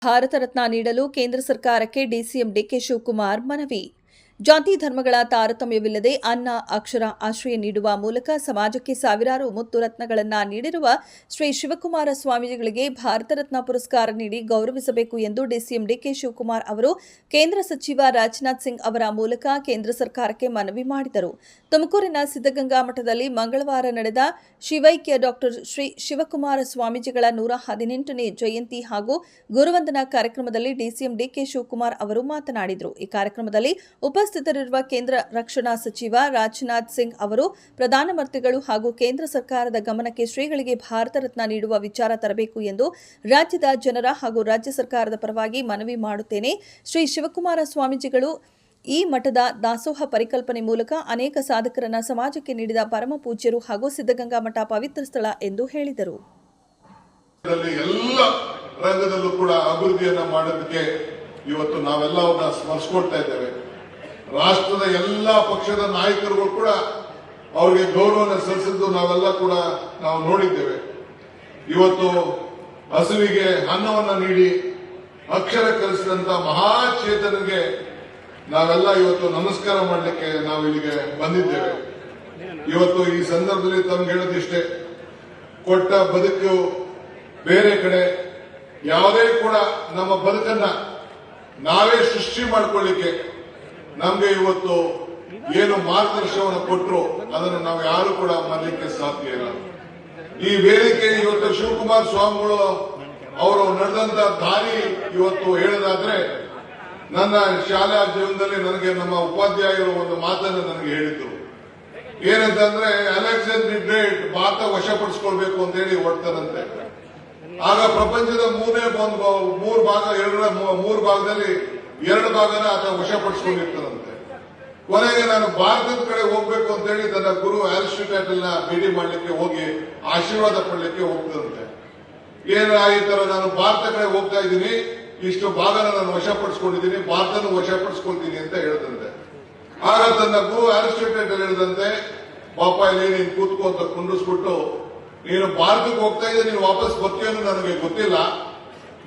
ಭಾರತ ರತ್ನ ನೀಡಲು ಕೇಂದ್ರ ಸರ್ಕಾರಕ್ಕೆ ಡಿಸಿಎಂ ಡಿಕೆ ಶಿವಕುಮಾರ್ ಮನವಿ. ಜಾತಿ ಧರ್ಮಗಳ ತಾರತಮ್ಯವಿಲ್ಲದೆ ಅನ್ನ ಅಕ್ಷರ ಆಶ್ರಯ ನೀಡುವ ಮೂಲಕ ಸಮಾಜಕ್ಕೆ ಸಾವಿರಾರು ಮುತ್ತು ರತ್ನಗಳನ್ನು ನೀಡಿರುವ ಶ್ರೀ ಶಿವಕುಮಾರ ಸ್ವಾಮೀಜಿಗಳಿಗೆ ಭಾರತ ರತ್ನ ಪುರಸ್ಕಾರ ನೀಡಿ ಗೌರವಿಸಬೇಕು ಎಂದು ಡಿಸಿಎಂ ಡಿಕೆ ಶಿವಕುಮಾರ್ ಅವರು ಕೇಂದ್ರ ಸಚಿವ ರಾಜನಾಥ್ ಸಿಂಗ್ ಅವರ ಮೂಲಕ ಕೇಂದ್ರ ಸರ್ಕಾರಕ್ಕೆ ಮನವಿ ಮಾಡಿದರು. ತುಮಕೂರಿನ ಸಿದ್ದಗಂಗಾ ಮಠದಲ್ಲಿ ಮಂಗಳವಾರ ನಡೆದ ಶಿವೈಕ್ಯ ಡಾಕ್ಟರ್ ಶ್ರೀ ಶಿವಕುಮಾರ ಸ್ವಾಮೀಜಿಗಳ 118ನೇ ಜಯಂತಿ ಹಾಗೂ ಗುರುವಂದನಾ ಕಾರ್ಯಕ್ರಮದಲ್ಲಿ ಡಿಸಿಎಂ ಡಿಕೆ ಶಿವಕುಮಾರ್ ಅವರು ಮಾತನಾಡಿದರು. ಈ ಕಾರ್ಯಕ್ರಮದಲ್ಲಿ ಉಪಸ್ಥಿತರಿರುವ ಕೇಂದ್ರ ರಕ್ಷಣಾ ಸಚಿವ ರಾಜನಾಥ್ ಸಿಂಗ್ ಅವರು ಪ್ರಧಾನಮಂತ್ರಿಗಳು ಹಾಗೂ ಕೇಂದ್ರ ಸರ್ಕಾರದ ಗಮನಕ್ಕೆ ಶ್ರೀಗಳಿಗೆ ಭಾರತ ರತ್ನ ನೀಡುವ ವಿಚಾರ ತರಬೇಕು ಎಂದು ರಾಜ್ಯದ ಜನರ ಹಾಗೂ ರಾಜ್ಯ ಸರ್ಕಾರದ ಪರವಾಗಿ ಮನವಿ ಮಾಡುತ್ತೇನೆ. ಶ್ರೀ ಶಿವಕುಮಾರ ಸ್ವಾಮೀಜಿಗಳು ಈ ಮಠದ ದಾಸೋಹ ಪರಿಕಲ್ಪನೆ ಮೂಲಕ ಅನೇಕ ಸಾಧಕರನ್ನ ಸಮಾಜಕ್ಕೆ ನೀಡಿದ ಪರಮ ಪೂಜ್ಯರು ಹಾಗೂ ಸಿದ್ದಗಂಗಾ ಮಠ ಪವಿತ್ರ ಸ್ಥಳ ಎಂದು ಹೇಳಿದರು. ಎಲ್ಲ ರಂಗದಲ್ಲೂ ಕೂಡ ಅಭಿವೃದ್ಧಿಯನ್ನ ಮಾಡೋದಕ್ಕೆ ಇವತ್ತು ನಾವೆಲ್ಲ ಅವ್ರನ್ನ ಸ್ಮರಿಸಿಕೊಳ್ತಾ ಇದ್ದೇವೆ. ರಾಷ್ಟ್ರದ ಎಲ್ಲಾ ಪಕ್ಷದ ನಾಯಕರುಗಳು ಕೂಡ ಅವರಿಗೆ ಗೌರವವನ್ನು ಸಲ್ಲಿಸಿದ್ದು ನಾವೆಲ್ಲ ಕೂಡ ನಾವು ನೋಡಿದ್ದೇವೆ. ಇವತ್ತು ಹಸುವಿಗೆ ಅನ್ನವನ್ನ ನೀಡಿ ಅಕ್ಷರ ಕಲಿಸಿದಂತ ಮಹಾಚೇತನಿಗೆ ನಾವೆಲ್ಲ ಇವತ್ತು ನಮಸ್ಕಾರ ಮಾಡಲಿಕ್ಕೆ ನಾವು ಇಲ್ಲಿಗೆ ಬಂದಿದ್ದೇವೆ. ಇವತ್ತು ಈ ಸಂದರ್ಭದಲ್ಲಿ ತಮ್ಗೆ ಹೇಳೋದಿಷ್ಟೇ, ಕೊಟ್ಟ ಬದುಕು ಬೇರೆ ಕಡೆ, ಯಾವುದೇ ಕೂಡ ನಮ್ಮ ಬದುಕನ್ನ ನಾವೇ ಸೃಷ್ಟಿ ಮಾಡಿಕೊಳ್ಳಿಕ್ಕೆ ನಮ್ಗೆ ಇವತ್ತು ಏನು ಮಾರ್ಗದರ್ಶನವನ್ನು ಕೊಟ್ಟರು ಅದನ್ನು ನಾವು ಯಾರು ಕೂಡ ಮಾಡಲಿಕ್ಕೆ ಸಾಧ್ಯ ಇಲ್ಲ. ಈ ವೇದಿಕೆ ಇವತ್ತು ಶಿವಕುಮಾರ ಸ್ವಾಮಿಗಳು ಅವರು ನಡೆದಂತ ದಾರಿ ಇವತ್ತು ಹೇಳೋದಾದ್ರೆ, ನನ್ನ ಶಾಲಾ ಜೀವನದಲ್ಲಿ ನನಗೆ ನಮ್ಮ ಉಪಾಧ್ಯಾಯರು ಒಂದು ಮಾತನ್ನು ನನಗೆ ಹೇಳಿದ್ರು. ಏನಂತಂದ್ರೆ, ಅಲೆಕ್ಸಾಂಡರ್ ದಿ ಗ್ರೇಟ್ ಭಾರತ ವಶಪಡಿಸಿಕೊಳ್ಬೇಕು ಅಂತ ಹೇಳಿ ಹೊರಡ್ತಾರಂತೆ. ಆಗ ಪ್ರಪಂಚದ ಮೂರು ಭಾಗದಲ್ಲಿ 2 ಭಾಗನ ಆತ ವಶಪಡಿಸಿಕೊಂಡಿರ್ತಾರಂತೆ. ಕೊನೆಗೆ ನಾನು ಭಾರತದ ಕಡೆ ಹೋಗ್ಬೇಕು ಅಂತ ಹೇಳಿ ತನ್ನ ಗುರು ಅರಿಸ್ಟಾಟಲ್ ಭೇಟಿ ಮಾಡ್ಲಿಕ್ಕೆ ಹೋಗಿ ಆಶೀರ್ವಾದ ಪಡ್ಲಿಕ್ಕೆ ಹೋಗ್ತದಂತೆ. ಈ ತರ ನಾನು ಭಾರತ ಕಡೆ ಹೋಗ್ತಾ ಇದ್ದೀನಿ, ಇಷ್ಟು ಭಾಗನ ನಾನು ವಶಪಡಿಸಿಕೊಂಡಿದ್ದೀನಿ, ಭಾರತನ ವಶಪಡಿಸಿಕೊಳ್ತೀನಿ ಅಂತ ಹೇಳ್ದಂತೆ. ಆಗ ತನ್ನ ಗುರು ಅರಿಸ್ಟಾಟಲ್ ಹೇಳಿದಂತೆ, ಪಾಪ ಇಲ್ಲಿ ನೀನು ಕೂತ್ಕೋ ಅಂತ ಕುಂಡಿಸ್ಬಿಟ್ಟು, ನೀನು ಭಾರತಕ್ಕೆ ಹೋಗ್ತಾ ಇದ್ದೆ, ನೀನು ವಾಪಸ್ ಬರ್ತೀಯೋ ನನಗೆ ಗೊತ್ತಿಲ್ಲ,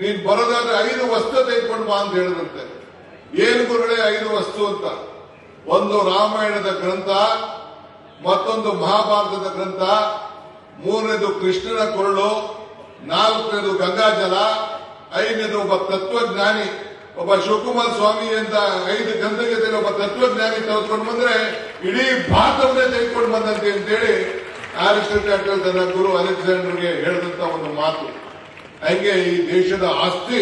ನೀನ್ ಬರೋದಾದ್ರೆ 5 ವಸ್ತು ತೆಗೆದುಕೊಂಡು ಬಾ ಅಂತ ಹೇಳಿದಂತೆ. ಏನು ಗುರುಗಳೇ 5 ವಸ್ತು ಅಂತ? ಒಂದು ರಾಮಾಯಣದ ಗ್ರಂಥ, ಮತ್ತೊಂದು ಮಹಾಭಾರತದ ಗ್ರಂಥ, 3ನೇದು ಕೃಷ್ಣನ ಕೊರಳು, 4ನೇದು ಗಂಗಾಜಲ, 5ನೇದು ಒಬ್ಬ ತತ್ವಜ್ಞಾನಿ, ಒಬ್ಬ ಶಿವಕುಮಾರ ಸ್ವಾಮಿ ಅಂತ 5 ಗ್ರಂಥಕ್ಕೆ ಒಬ್ಬ ತತ್ವಜ್ಞಾನಿ ತೆಗೆದುಕೊಂಡು ಬಂದ್ರೆ ಇಡೀ ಭಾರತವನ್ನೇ ತೆಗೆದುಕೊಂಡು ಬಂದಂತೆ ಅಂತೇಳಿ ಅರಿಸ್ಟಾಟಲ್ ತನ್ನ ಗುರು ಅಲೆಕ್ಸಾಂಡರ್ಗೆ ಹೇಳಿದಂತ ಒಂದು ಮಾತು. ಹಂಗೆ ಈ ದೇಶದ ಆಸ್ತಿ,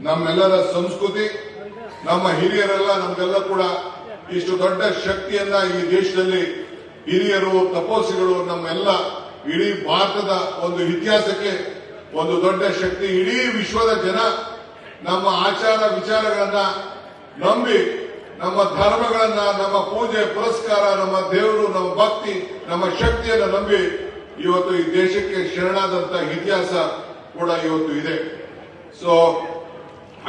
ನಮ್ಮೆಲ್ಲರ ಸಂಸ್ಕೃತಿ, ನಮ್ಮ ಹಿರಿಯರೆಲ್ಲ ನಮ್ಗೆಲ್ಲ ಕೂಡ ಇಷ್ಟು ದೊಡ್ಡ ಶಕ್ತಿಯನ್ನ ಈ ದೇಶದಲ್ಲಿ ಹಿರಿಯರು, ತಪೋಸಿಗಳು, ನಮ್ಮೆಲ್ಲ ಇಡೀ ಭಾರತದ ಒಂದು ಇತಿಹಾಸಕ್ಕೆ ಒಂದು ದೊಡ್ಡ ಶಕ್ತಿ. ಇಡೀ ವಿಶ್ವದ ಜನ ನಮ್ಮ ಆಚಾರ ವಿಚಾರಗಳನ್ನ ನಂಬಿ, ನಮ್ಮ ಧರ್ಮಗಳನ್ನ, ನಮ್ಮ ಪೂಜೆ ಪುರಸ್ಕಾರ, ನಮ್ಮ ದೇವರು, ನಮ್ಮ ಭಕ್ತಿ, ನಮ್ಮ ಶಕ್ತಿಯನ್ನು ನಂಬಿ ಇವತ್ತು ಈ ದೇಶಕ್ಕೆ ಶರಣಾದಂತ ಇತಿಹಾಸ ಕೂಡ ಇವತ್ತು ಇದೆ. ಸೊ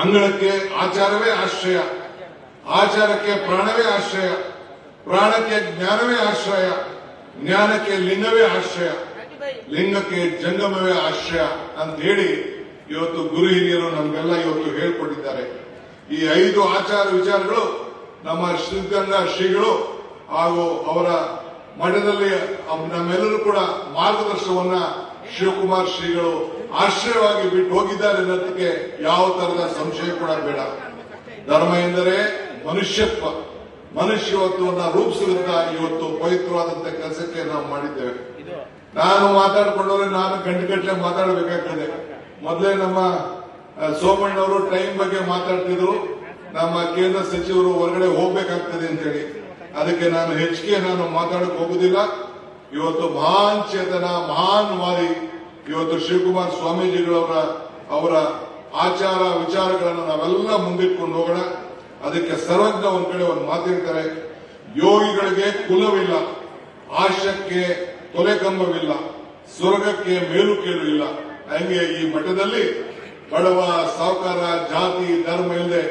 ಅಂಗಳಕ್ಕೆ ಆಚಾರವೇ ಆಶ್ರಯ, ಆಚಾರಕ್ಕೆ ಪ್ರಾಣವೇ ಆಶ್ರಯ, ಪ್ರಾಣಕ್ಕೆ ಜ್ಞಾನವೇ ಆಶ್ರಯ, ಜ್ಞಾನಕ್ಕೆ ಲಿಂಗವೇ ಆಶ್ರಯ, ಲಿಂಗಕ್ಕೆ ಜಂಗಮವೇ ಆಶ್ರಯ ಅಂತ ಹೇಳಿ ಇವತ್ತು ಗುರು ಹಿರಿಯರು ನಮಗೆಲ್ಲ ಇವತ್ತು ಹೇಳ್ಕೊಟ್ಟಿದ್ದಾರೆ. ಈ 5 ಆಚಾರ ವಿಚಾರಗಳು ನಮ್ಮ ಸಿದ್ಧಗಂಗಾ ಶ್ರೀಗಳು ಹಾಗೂ ಅವರ ಮಠದಲ್ಲಿ ನಮ್ಮೆಲ್ಲರೂ ಕೂಡ ಮಾರ್ಗದರ್ಶನವನ್ನ ಶಿವಕುಮಾರ್ ಶ್ರೀಗಳು ಆಶ್ರಯವಾಗಿ ಬಿಟ್ಟು ಹೋಗಿದ್ದಾರೆ ಅನ್ನೋದಕ್ಕೆ ಯಾವ ತರದ ಸಂಶಯ ಕೂಡ ಬೇಡ. ಧರ್ಮ ಎಂದರೆ ಮನುಷ್ಯತ್ವ, ಮನುಷ್ಯತ್ವವನ್ನು ರೂಪಿಸುವಂತ ಇವತ್ತು ಪವಿತ್ರವಾದಂತ ಕೆಲಸಕ್ಕೆ ನಾವು ಮಾಡಿದ್ದೇವೆ. ನಾನು ಮಾತಾಡಿಕೊಂಡವ್ರೆ ನಾನು ಗಂಟೆ ಮಾತಾಡಬೇಕಾಗ್ತದೆ. ಮೊದಲೇ ನಮ್ಮ ಸೋಮಣ್ಣವರು ಟೈಮ್ ಬಗ್ಗೆ ಮಾತಾಡ್ತಿದ್ರು, ನಮ್ಮ ಕೇಂದ್ರ ಸಚಿವರು ಹೊರಗಡೆ ಹೋಗ್ಬೇಕಾಗ್ತದೆ ಅಂತ ಹೇಳಿ, ಅದಕ್ಕೆ ನಾನು ಹೆಚ್ಚಿಗೆ ಮಾತಾಡಕ್ ಹೋಗುದಿಲ್ಲ. ಇವತ್ತು ಮಹಾನ್ ಚೇತನ, ಮಹಾನ್ ವಾದಿ ಇವತ್ತು ಶಿವಕುಮಾರ್ ಸ್ವಾಮೀಜಿಗಳವರ ಅವರ ಆಚಾರ ವಿಚಾರಗಳನ್ನು ನಾವೆಲ್ಲ ಮುಂದಿಟ್ಕೊಂಡು ಹೋಗೋಣ. ಅದಕ್ಕೆ ಸರ್ವಜ್ಞ ಒಂದ್ ಕಡೆ ಒಂದು ಮಾತಿರ್ತಾರೆ, ಯೋಗಿಗಳಿಗೆ ಕುಲವಿಲ್ಲ, ಆಶಕ್ಕೆ ತೊಲೆಕಂಬವಿಲ್ಲ, ಸ್ವರ್ಗಕ್ಕೆ ಮೇಲು ಕೇಳು ಇಲ್ಲ. ಹಂಗೆ ಈ ಮಠದಲ್ಲಿ ಬಡವ, ಸಾಹುಕಾರ, ಜಾತಿ, ಧರ್ಮ ಇಲ್ಲದೆ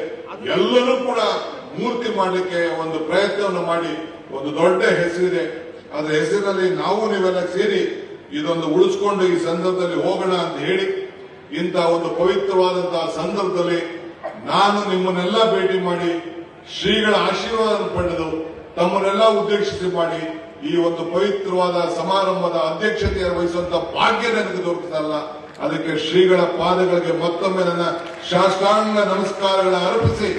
ಎಲ್ಲರೂ ಕೂಡ ಮೂರ್ತಿ ಮಾಡಲಿಕ್ಕೆ ಒಂದು ಪ್ರಯತ್ನವನ್ನು ಮಾಡಿ ಒಂದು ದೊಡ್ಡ ಹೆಸರಿದೆ. ಅದರ ಹೆಸರಿನಲ್ಲಿ ನಾವು ನೀವೆಲ್ಲ ಸೇರಿ ಇದೊಂದು ಉಳಿಸ್ಕೊಂಡು ಈ ಸಂದರ್ಭದಲ್ಲಿ ಹೋಗೋಣ ಅಂತ ಹೇಳಿ ಇಂಥ ಒಂದು ಪವಿತ್ರವಾದಂತಹ ಸಂದರ್ಭದಲ್ಲಿ ನಾನು ನಿಮ್ಮನ್ನೆಲ್ಲ ಭೇಟಿ ಮಾಡಿ ಶ್ರೀಗಳ ಆಶೀರ್ವಾದ ಪಡೆದು ತಮ್ಮನ್ನೆಲ್ಲ ಉದ್ದೇಶಿಸಿ ಮಾಡಿ ಈ ಒಂದು ಪವಿತ್ರವಾದ ಸಮಾರಂಭದ ಅಧ್ಯಕ್ಷತೆಯನ್ನು ವಹಿಸುವಂತ ಭಾಗ್ಯ ನನಗೆ ದೊರಕುತ್ತಲ್ಲ. ಅದಕ್ಕೆ ಶ್ರೀಗಳ ಪಾದಗಳಿಗೆ ಮತ್ತೊಮ್ಮೆ ನನ್ನ ಶಾಸ್ತ್ರಾಂಗ ನಮಸ್ಕಾರಗಳ ಅರ್ಪಿಸಿ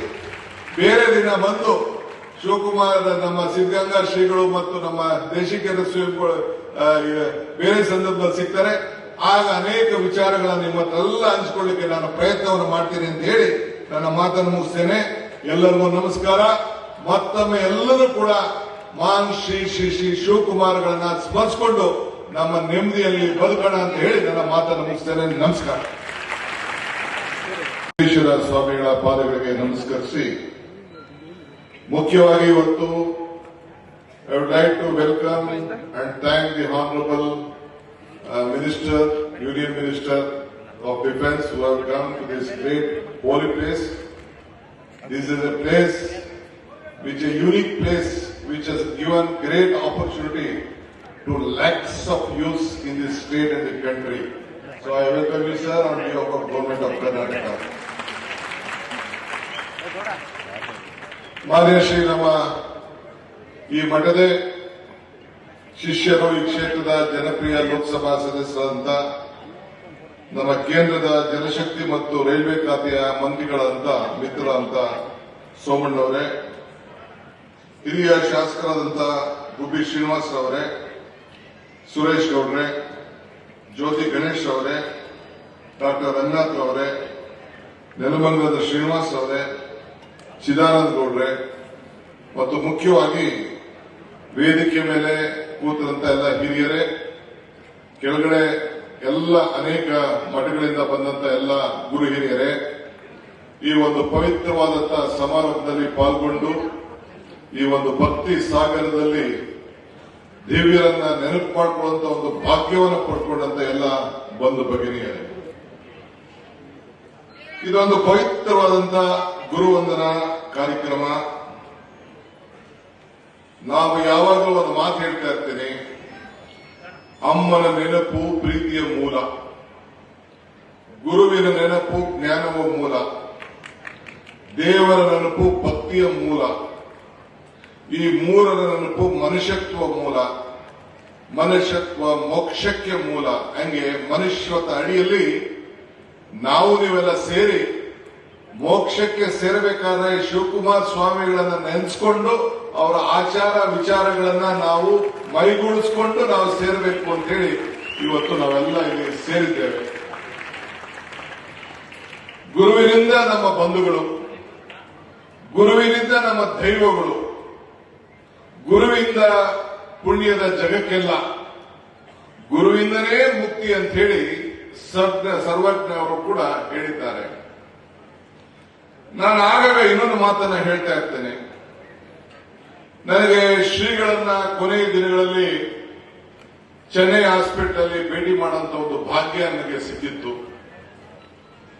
ಬೇರೆ ದಿನ ಬಂದು ಶಿವಕುಮಾರ್ ನಮ್ಮ ಸಿದ್ಧಗಂಗಾ ಶ್ರೀಗಳು ಮತ್ತು ನಮ್ಮ ದೇಶಿಕೇಂದ್ರ ಶ್ರೀಗಳು ಬೇರೆ ಸಂದರ್ಭದಲ್ಲಿ ಸಿಗ್ತಾರೆ. ಆಗ ಅನೇಕ ವಿಚಾರಗಳನ್ನು ನಿಮ್ಮ ಹತ್ರ ಎಲ್ಲ ಹಂಚಿಕೊಳ್ಳಿಕ್ಕೆ ನಾನು ಪ್ರಯತ್ನವನ್ನು ಮಾಡ್ತೀನಿ ಅಂತ ಹೇಳಿ ನನ್ನ ಮಾತನ್ನು ಮುಗಿಸ್ತೇನೆ. ಎಲ್ಲರಿಗೂ ನಮಸ್ಕಾರ. ಮತ್ತೊಮ್ಮೆ ಎಲ್ಲರೂ ಕೂಡ ಮಾನ್ ಶ್ರೀ ಶ್ರೀ ಶ್ರೀ ಶಿವಕುಮಾರ್ಗಳನ್ನ ಸ್ಮರಿಸಿಕೊಂಡು ನಮ್ಮ ನೆಮ್ಮದಿಯಲ್ಲಿ ಬದುಕೋಣ ಅಂತ ಹೇಳಿ ನನ್ನ ಮಾತನ್ನು ಮುಗಿಸ್ತೇನೆ. ನಮಸ್ಕಾರ. ಸ್ವಾಮಿಗಳ ಪಾದಗಳಿಗೆ ನಮಸ್ಕರಿಸಿ ಮುಖ್ಯವಾಗಿ ಇವತ್ತು I would like to welcome and thank the Honorable Minister, Union Minister of Defence who have come to this great holy place. This is a place which a unique place which has given great opportunity to lakhs of youths in this state and the country. So I welcome you, sir, on behalf of Government of Karnataka. ಮಾನ್ಯ ಶ್ರೀ ನಮ್ಮ ಈ ಮಠದ ಶಿಷ್ಯರು, ಈ ಕ್ಷೇತ್ರದ ಜನಪ್ರಿಯ ಲೋಕಸಭಾ ಸದಸ್ಯರಾದಂತ ನಮ್ಮ ಕೇಂದ್ರದ ಜಲಶಕ್ತಿ ಮತ್ತು ರೈಲ್ವೆ ಖಾತೆಯ ಮಂತ್ರಿಗಳಂತ ಮಿತ್ರರಂತ ಸೋಮಣ್ಣವರೇ, ಹಿರಿಯ ಶಾಸಕರಾದಂತ ಗುಬ್ಬಿ ಶ್ರೀನಿವಾಸ್ ಅವರೇ, ಸುರೇಶ್ ಗೌಡ್ರೆ, ಜ್ಯೋತಿ ಗಣೇಶ್ ಅವರೇ, ಡಾಕ್ಟರ್ ರಂಗನಾಥ್ ಅವರೇ, ನೆಲಮಂಗಲದ ಶ್ರೀನಿವಾಸ್ ಅವರೇ, ಚಿದಾನಂದ ಗೌಡ್ರೆ ಮತ್ತು ಮುಖ್ಯವಾಗಿ ವೇದಿಕೆ ಮೇಲೆ ಕೂತಂತ ಎಲ್ಲ ಹಿರಿಯರೇ, ಕೆಳಗಡೆ ಎಲ್ಲ ಅನೇಕ ಮಠಗಳಿಂದ ಬಂದಂತ ಎಲ್ಲ ಗುರು ಹಿರಿಯರೇ, ಈ ಒಂದು ಪವಿತ್ರವಾದಂತಹ ಸಮಾರಂಭದಲ್ಲಿ ಪಾಲ್ಗೊಂಡು ಈ ಒಂದು ಭಕ್ತಿ ಸಾಗರದಲ್ಲಿ ದೇವಿಯರನ್ನ ನೆನಪು ಮಾಡಿಕೊಳ್ಳುವಂತ ಒಂದು ಭಾಗ್ಯವನ್ನು ಪಡ್ಕೊಂಡಂತ ಎಲ್ಲ ಬಂಧು ಭಗಿನಿಯರೇ, ಇದೊಂದು ಪವಿತ್ರವಾದಂತಹ ಗುರುವಂದನಾ ಕಾರ್ಯಕ್ರಮ. ನಾವು ಯಾವಾಗಲೂ ಒಂದು ಮಾತು ಹೇಳ್ತಾ ಇರ್ತೀನಿ, ಅಮ್ಮನ ನೆನಪು ಪ್ರೀತಿಯ ಮೂಲ, ಗುರುವಿನ ನೆನಪು ಜ್ಞಾನವ ಮೂಲ, ದೇವರ ನೆನಪು ಭಕ್ತಿಯ ಮೂಲ, ಈ ಮೂರರ ನೆನಪು ಮನುಷ್ಯತ್ವ ಮೂಲ, ಮನುಷ್ಯತ್ವ ಮೋಕ್ಷಕ್ಕೆ ಮೂಲ. ಹಂಗೆ ಮನುಷ್ಯತ್ವ ಅಡಿಯಲ್ಲಿ ನಾವು ನೀವೆಲ್ಲ ಸೇರಿ ಮೋಕ್ಷಕ್ಕೆ ಸೇರಬೇಕಾದ್ರೆ ಶಿವಕುಮಾರ್ ಸ್ವಾಮಿಗಳನ್ನ ನೆನೆಸ್ಕೊಂಡು ಅವರ ಆಚಾರ ವಿಚಾರಗಳನ್ನ ನಾವು ಮೈಗೂಡಿಸ್ಕೊಂಡು ನಾವು ಸೇರಬೇಕು ಅಂತ ಹೇಳಿ ಇವತ್ತು ನಾವೆಲ್ಲ ಇಲ್ಲಿ ಸೇರಿದ್ದೇವೆ. ಗುರುವಿನಿಂದ ನಮ್ಮ ಬಂಧುಗಳು, ಗುರುವಿನಿಂದ ನಮ್ಮ ದೈವಗಳು, ಗುರುವಿಂದ ಪುಣ್ಯದ ಜಗಕ್ಕೆಲ್ಲ, ಗುರುವಿಂದನೇ ಮುಕ್ತಿ ಅಂತ ಹೇಳಿ ಸರ್ವಜ್ಞ ಅವರು ಕೂಡ ಹೇಳಿದ್ದಾರೆ. ನಾನು ಆಗಾಗ ಇನ್ನೊಂದು ಮಾತನ್ನ ಹೇಳ್ತಾ ಇರ್ತೇನೆ. ನನಗೆ ಶ್ರೀಗಳನ್ನ ಕೊನೆಯ ದಿನಗಳಲ್ಲಿ ಚೆನ್ನೈ ಹಾಸ್ಪಿಟಲ್ ಅಲ್ಲಿ ಭೇಟಿ ಮಾಡುವಂತ ಒಂದು ಭಾಗ್ಯ ನನಗೆ ಸಿಕ್ಕಿತ್ತು.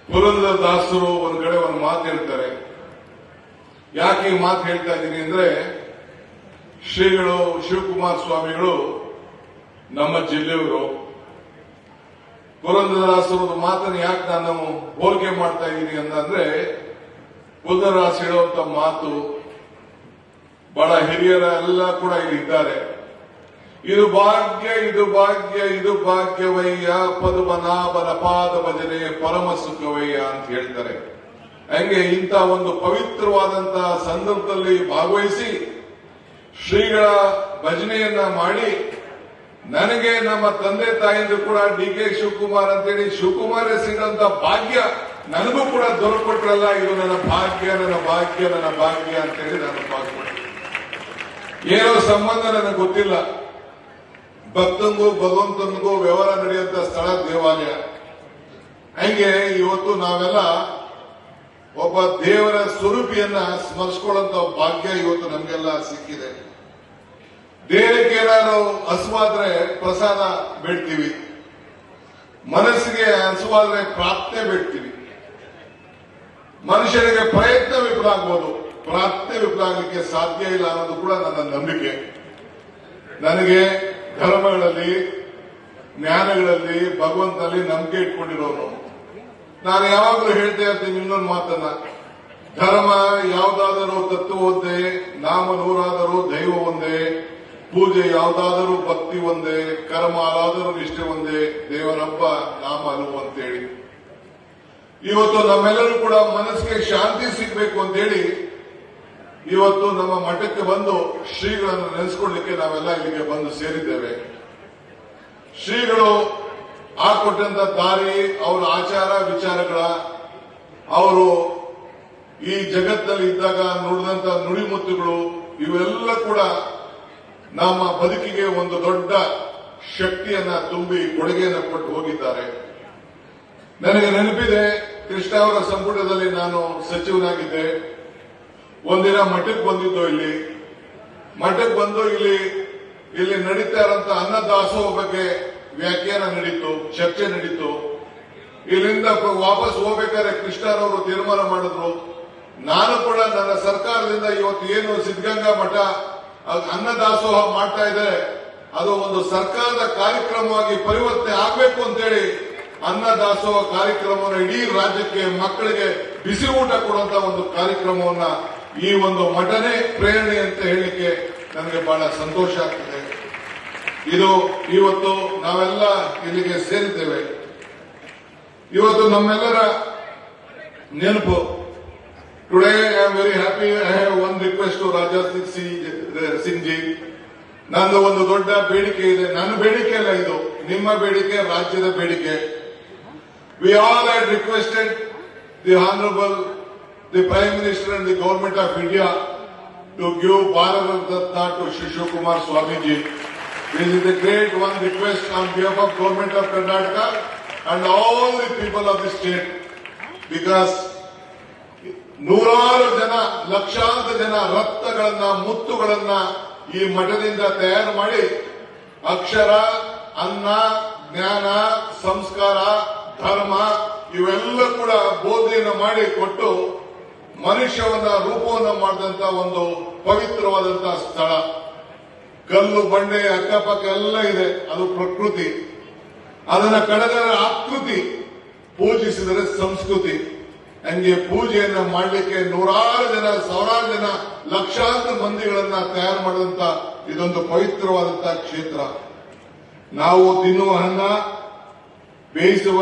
ಪುರಂದರ ದಾಸರು ಒಂದ್ ಕಡೆ ಒಂದು ಮಾತು ಹೇಳ್ತಾರೆ. ಯಾಕೆ ಈ ಮಾತು ಹೇಳ್ತಾ ಇದ್ದೀನಿ ಅಂದ್ರೆ, ಶ್ರೀಗಳು ಶಿವಕುಮಾರ್ ಸ್ವಾಮಿಗಳು ನಮ್ಮ ಜಿಲ್ಲೆಯವರು. ಪುರಂದರದಾಸರು ಮಾತನ್ನು ಯಾಕೆ ನಾನು ಹೋಲಿಕೆ ಮಾಡ್ತಾ ಇದ್ದೀನಿ ಅಂತಂದ್ರೆ, ಪುರಂದರದಾಸ ಹೇಳುವಂತ ಮಾತು ಬಹಳ ಹಿರಿಯರ ಎಲ್ಲ ಕೂಡ ಇಲ್ಲಿ ಇದ್ದಾರೆ. ಇದು ಭಾಗ್ಯ, ಇದು ಭಾಗ್ಯ, ಇದು ಭಾಗ್ಯವಯ್ಯ, ಪದ್ಮನಾಭನ ಪಾದ ಭಜನೆ ಪರಮ ಸುಖವಯ್ಯ ಅಂತ ಹೇಳ್ತಾರೆ. ಹಂಗೆ ಇಂಥ ಒಂದು ಪವಿತ್ರವಾದಂತಹ ಸಂದರ್ಭದಲ್ಲಿ ಭಾಗವಹಿಸಿ ಶ್ರೀಗಳ ಭಜನೆಯನ್ನ ಮಾಡಿ ನನಗೆ ನಮ್ಮ ತಂದೆ ತಾಯಿಯಂದು ಕೂಡ DK ಶಿವಕುಮಾರ್ ಅಂತೇಳಿ ಶಿವಕುಮಾರೇ ಸಿಗುವಂತ ಭಾಗ್ಯ ನನಗೂ ಕೂಡ ದೊರಕೊಟ್ರಲ್ಲ. ಇದು ನನ್ನ ಭಾಗ್ಯ, ನನ್ನ ಭಾಗ್ಯ, ನನ್ನ ಭಾಗ್ಯ ಅಂತೇಳಿ ನಾನು ಭಾಗ್ಯ. ಏನೋ ಸಂಬಂಧ ನನಗೆ ಗೊತ್ತಿಲ್ಲ. ಭಕ್ತಂಗೂ ಭಗವಂತನಿಗೂ ವ್ಯವಹಾರ ನಡೆಯುವಂತ ಸ್ಥಳ ದೇವಾಲಯ. ಹಂಗೆ ಇವತ್ತು ನಾವೆಲ್ಲ ಒಬ್ಬ ದೇವರ ಸ್ವರೂಪಿಯನ್ನ ಸ್ಮರಿಸಿಕೊಳ್ಳುವಂತ ಭಾಗ್ಯ ಇವತ್ತು ನಮಗೆಲ್ಲ ಸಿಕ್ಕಿದೆ. ದೇಹಕ್ಕೆ ಏನಾದ್ರು ಹಸುವಾದ್ರೆ ಪ್ರಸಾದ ಬೇಡ್ತೀವಿ, ಮನಸ್ಸಿಗೆ ಹಸುವಾದ್ರೆ ಪ್ರಾರ್ಥನೆ ಬೇಡ್ತೀವಿ. ಮನುಷ್ಯನಿಗೆ ಪ್ರಯತ್ನ ವಿಫಲ ಆಗ್ಬೋದು, ಪ್ರಾರ್ಥನೆ ವಿಫಲ ಆಗಲಿಕ್ಕೆ ಸಾಧ್ಯ ಇಲ್ಲ ಅನ್ನೋದು ಕೂಡ ನನ್ನ ನಂಬಿಕೆ. ನನಗೆ ಧರ್ಮಗಳಲ್ಲಿ ಜ್ಞಾನಗಳಲ್ಲಿ ಭಗವಂತನಲ್ಲಿ ನಂಬಿಕೆ ಇಟ್ಕೊಂಡಿರೋನು. ನಾನು ಯಾವಾಗಲೂ ಹೇಳ್ತಾ ಇರ್ತೀನಿ ಇನ್ನೊಂದು ಮಾತನ್ನ, ಧರ್ಮ ಯಾವುದಾದರೂ ತತ್ವ ಒಂದೇ, ನಾಮ ನೂರಾದರೂ ದೈವ ಒಂದೇ, ಪೂಜೆ ಯಾವುದಾದರೂ ಭಕ್ತಿ ಒಂದೇ, ಕರ್ಮ ಆದಾದರೂ ನಿಷ್ಠೆ ಒಂದೇ, ದೇವರೊಬ್ಬ ನಾಮ ಅನುವು ಅಂತೇಳಿ. ಇವತ್ತು ನಮ್ಮೆಲ್ಲರೂ ಕೂಡ ಮನಸ್ಸಿಗೆ ಶಾಂತಿ ಸಿಗಬೇಕು ಅಂತೇಳಿ ಇವತ್ತು ನಮ್ಮ ಮಠಕ್ಕೆ ಬಂದು ಶ್ರೀಗಳನ್ನು ನೆನೆಸ್ಕೊಳ್ಳಿಕ್ಕೆ ನಾವೆಲ್ಲ ಇಲ್ಲಿಗೆ ಬಂದು ಸೇರಿದ್ದೇವೆ. ಶ್ರೀಗಳು ಹಾಕೊಟ್ಟಂತ ದಾರಿ, ಅವರ ಆಚಾರ ವಿಚಾರಗಳ, ಅವರು ಈ ಜಗತ್ತಿನಲ್ಲಿ ಇದ್ದಾಗ ನುಡಿದಂತ ನುಡಿಮುತ್ತುಗಳು, ಇವೆಲ್ಲ ಕೂಡ ನಮ್ಮ ಬದುಕಿಗೆ ಒಂದು ದೊಡ್ಡ ಶಕ್ತಿಯನ್ನ ತುಂಬಿ ಕೊಡುಗೆಯನ್ನು ಕೊಟ್ಟು ಹೋಗಿದ್ದಾರೆ. ನನಗೆ ನೆನಪಿದೆ, ಕೃಷ್ಣ ಅವರ ಸಂಪುಟದಲ್ಲಿ ನಾನು ಸಚಿವನಾಗಿದ್ದೆ. ಒಂದಿನ ಮಠಕ್ಕೆ ಬಂದಿದ್ದು, ಮಠಕ್ಕೆ ಬಂದು ಇಲ್ಲಿ ನಡೀತಾ ಇರೋಂತ ಅನ್ನದಾಸೋಹ ಬಗ್ಗೆ ವ್ಯಾಖ್ಯಾನ ನಡೀತು, ಚರ್ಚೆ ನಡೀತು. ಇಲ್ಲಿಂದ ವಾಪಸ್ ಹೋಗ್ಬೇಕಾದ್ರೆ ಕೃಷ್ಣರವರು ತೀರ್ಮಾನ ಮಾಡಿದ್ರು, ನಾನು ಕೂಡ ನನ್ನ ಸರ್ಕಾರದಿಂದ ಇವತ್ತು ಏನು ಸಿದ್ಧಗಂಗಾ ಮಠ ಅನ್ನದಾಸೋಹ ಮಾಡ್ತಾ ಇದ್ದಾರೆ, ಅದು ಒಂದು ಸರ್ಕಾರದ ಕಾರ್ಯಕ್ರಮವಾಗಿ ಪರಿವರ್ತನೆ ಆಗಬೇಕು ಅಂತೇಳಿ ಅನ್ನದಾಸೋಹ ಕಾರ್ಯಕ್ರಮವನ್ನು ಇಡೀ ರಾಜ್ಯಕ್ಕೆ ಮಕ್ಕಳಿಗೆ ಬಿಸಿ ಊಟ ಕೊಡುವಂತ ಒಂದು ಕಾರ್ಯಕ್ರಮವನ್ನ ಈ ಒಂದು ಮಠನೇ ಪ್ರೇರಣೆ ಅಂತ ಹೇಳಲಿಕ್ಕೆ ನನಗೆ ಬಹಳ ಸಂತೋಷ ಆಗ್ತದೆ. ಇದು ಇವತ್ತು ನಾವೆಲ್ಲ ಇಲ್ಲಿಗೆ ಸೇರಿದ್ದೇವೆ. ಇವತ್ತು ನಮ್ಮೆಲ್ಲರ ನೆನಪು. Today I am very happy. I have one request to Raja Singh ji. ನಂದು ಒಂದು ದೊಡ್ಡ ಬೇಡಿಕೆ ಇದೆ. ನನ್ನ ಬೇಡಿಕೆ ಅಲ್ಲ ಇದು, ನಿಮ್ಮ ಬೇಡಿಕೆ, ರಾಜ್ಯದ ಬೇಡಿಕೆ. We all had requested the Honorable, the Prime Minister and the Government of India to give Bharat Ratna to Shri Shivakumar Swamiji. This is a great one request on behalf of Government of Karnataka and all the people of the state, because ನೂರಾರು ಜನ, ಲಕ್ಷಾಂತರ ಜನ ರತ್ನಗಳನ್ನ, ಮುತ್ತುಗಳನ್ನ ಈ ಮಠದಿಂದ ತಯಾರು ಮಾಡಿ ಅಕ್ಷರ, ಅನ್ನ, ಜ್ಞಾನ, ಸಂಸ್ಕಾರ, ಧರ್ಮ ಇವೆಲ್ಲ ಕೂಡ ಬೋಧನೆಯನ್ನು ಮಾಡಿ ಕೊಟ್ಟು ಮನುಷ್ಯವನ್ನ ರೂಪವನ್ನು ಮಾಡಿದಂತ ಒಂದು ಪವಿತ್ರವಾದಂತಹ ಸ್ಥಳ. ಕಲ್ಲು ಬಂಡೆ ಅಕ್ಕಪಕ್ಕ ಎಲ್ಲ ಇದೆ, ಅದು ಪ್ರಕೃತಿ. ಅದನ್ನ ಕಳೆದರೆ ಆಕೃತಿ, ಪೂಜಿಸಿದರೆ ಸಂಸ್ಕೃತಿ. ಹಂಗೆ ಪೂಜೆಯನ್ನ ಮಾಡಲಿಕ್ಕೆ ನೂರಾರು ಜನ, ಸಾವಿರಾರು ಜನ, ಲಕ್ಷಾಂತರ ಮಂದಿಗಳನ್ನ ತಯಾರು ಮಾಡಿದಂತ ಇದೊಂದು ಪವಿತ್ರವಾದಂತಹ ಕ್ಷೇತ್ರ. ನಾವು ತಿನ್ನುವ ಅನ್ನ, ಬೇಯಿಸುವ